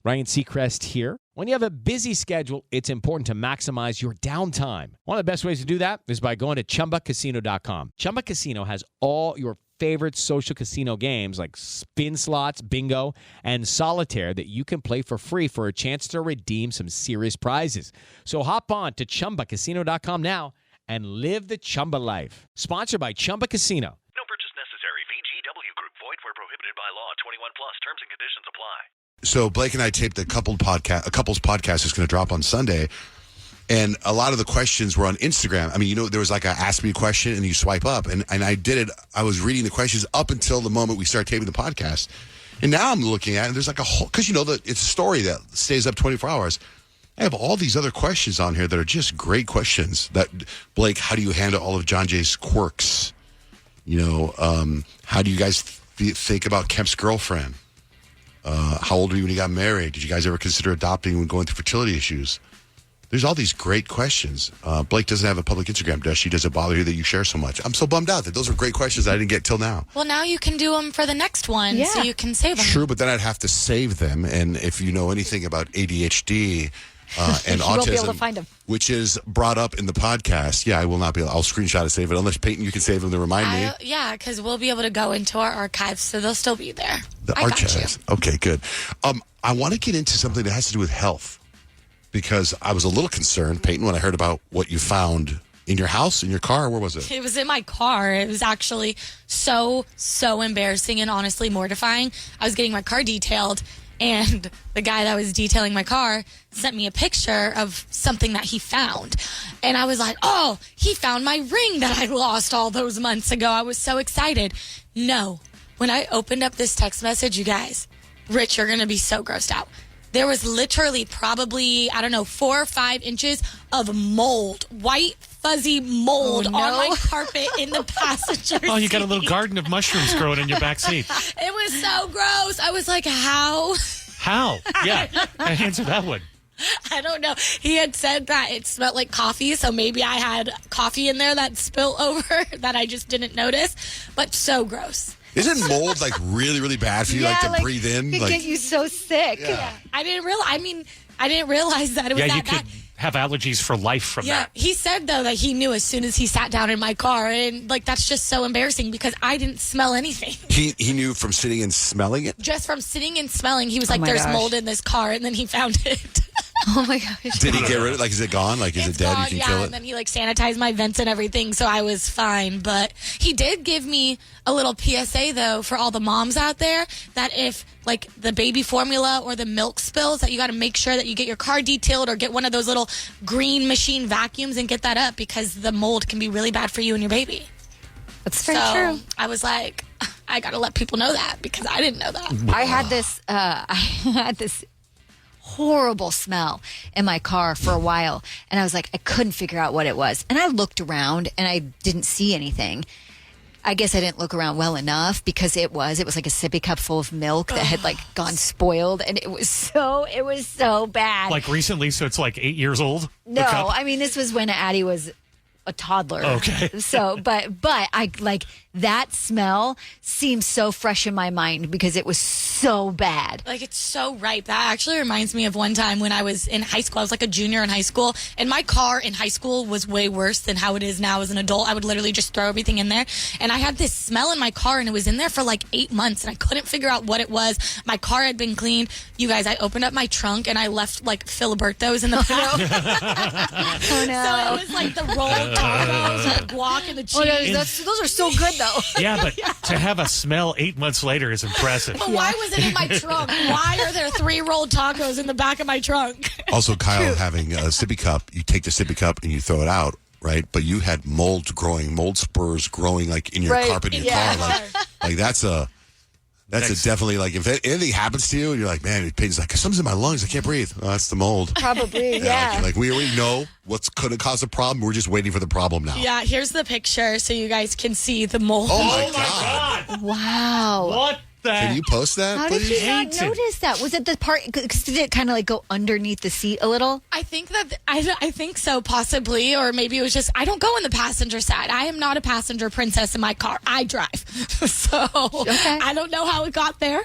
Ryan Seacrest here. When you have a busy schedule, it's important to maximize your downtime. One of the best ways to do that is by going to ChumbaCasino.com. Chumba Casino has all your favorite social casino games like spin slots, bingo, and solitaire that you can play for free for a chance to redeem some serious prizes. So hop on to ChumbaCasino.com now and live the Chumba life. Sponsored by Chumba Casino. No purchase necessary. VGW Group. Void where prohibited by law. 21 plus. Terms and conditions apply. So Blake and I taped a couples podcast that's going to drop on Sunday. And a lot of the questions were on Instagram. I mean, there was like a ask me a question and you swipe up. And I did it. I was reading the questions up until the moment we started taping the podcast. And now I'm looking at it and there's like a whole, because it's a story that stays up 24 hours. I have all these other questions on here that are just great questions. That, Blake, how do you handle all of John Jay's quirks? How do you guys think about Kemp's girlfriend? How old were you when you got married? Did you guys ever consider adopting when going through fertility issues? There's all these great questions. Blake doesn't have a public Instagram, does she? Does it bother you that you share so much? I'm so bummed out that those were great questions that I didn't get till now. Well, now you can do them for the next one, so you can save them. True, but then I'd have to save them. And if you know anything about ADHD and autism, won't be able to find them. Which is brought up in the podcast, I will not be able. I'll screenshot and save it. Unless, Payton, you can save them to remind me. Yeah, because we'll be able to go into our archives, so they'll still be there. The I got archives. you. Okay, good. I want to get into something that has to do with health. Because I was a little concerned, Payton, when I heard about what you found in your house, in your car. Where was it? It was in my car. It was actually so embarrassing and honestly mortifying. I was getting my car detailed, and the guy that was detailing my car sent me a picture of something that he found. And I was like, oh, he found my ring that I lost all those months ago. I was so excited. No. When I opened up this text message, you guys, Rich, you're going to be so grossed out. There was literally probably, 4 or 5 inches of mold, white, fuzzy mold on my carpet in the passenger seat. Oh, you got a little garden of mushrooms growing in your back seat. It was so gross. I was like, how? How? Yeah, answer that one. I don't know. He had said that it smelled like coffee, so maybe I had coffee in there that spilled over that I just didn't notice, but so gross. Isn't mold like really, really bad for you, to breathe in? It could get you so sick. Yeah. I didn't realize that it was that you bad. could have allergies for life from that. He said, though, that he knew as soon as he sat down in my car. And, that's just so embarrassing because I didn't smell anything. He knew from sitting and smelling it? Just from sitting and smelling, he was like, there's mold in this car. And then he found it. Oh, my gosh. Did he get rid of it? Like, is it gone? Like, is it dead? Gone, You can kill it? And then he, sanitized my vents and everything, so I was fine. But he did give me a little PSA, though, for all the moms out there, that if, the baby formula or the milk spills, that you got to make sure that you get your car detailed or get one of those little green machine vacuums and get that up because the mold can be really bad for you and your baby. That's very true. I was like, I got to let people know that because I didn't know that. I had this horrible smell in my car for a while, and I was like, I couldn't figure out what it was. And I looked around and I didn't see anything. I guess I didn't look around well enough because it was like a sippy cup full of milk that had gone spoiled, and it was so bad. Like recently, so it's 8 years old? No, I mean this was when Addie was a toddler. Okay. So, but I that smell seems so fresh in my mind because it was so bad. It's so ripe. That actually reminds me of one time when I was in high school. I was a junior in high school, and my car in high school was way worse than how it is now as an adult. I would literally just throw everything in there, and I had this smell in my car, and it was in there for 8 months, and I couldn't figure out what it was. My car had been cleaned. You guys, I opened up my trunk, and I left Filiberto's in the back. Oh no! So it was the rolled tacos, the guac, and the cheese. Oh, no, those are so good though. Yeah, but to have a smell 8 months later is impressive. But why was it in my trunk? Why are there 3 rolled tacos in the back of my trunk? Also, Kyle, having a sippy cup, you take the sippy cup and you throw it out, right? But you had mold spurs growing in your carpet in your car. That's definitely if anything happens to you and you're like, man, Peyton's something's in my lungs, I can't breathe. Oh, that's the mold. Probably, yeah. We already know what's going to cause a problem. We're just waiting for the problem now. Yeah, here's the picture so you guys can see the mold. Oh my God. Wow. What the? Can you post that, How please? did you not notice that? Was it the part? Cause did it kind of go underneath the seat a little? I think I think so, possibly, or maybe it was just I don't go in the passenger side. I am not a passenger princess in my car. I drive, so I don't know how it got there.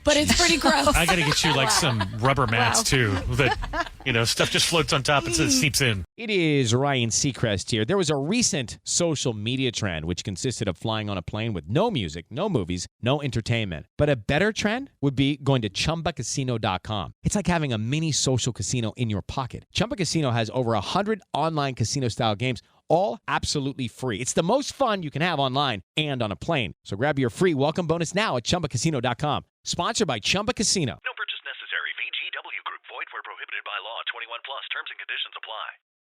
but it's pretty gross. I got to get you like some rubber mats too. That stuff just floats on top and seeps in. It is Ryan Seacrest here. There was a recent social media trend which consisted of flying on a plane with no music, no movies, no entertainment. But a better trend would be going to ChumbaCasino.com. It's like having a mini social casino in your pocket. Chumba Casino has over 100 online casino-style games, all absolutely free. It's the most fun you can have online and on a plane. So grab your free welcome bonus now at ChumbaCasino.com. Sponsored by Chumba Casino. No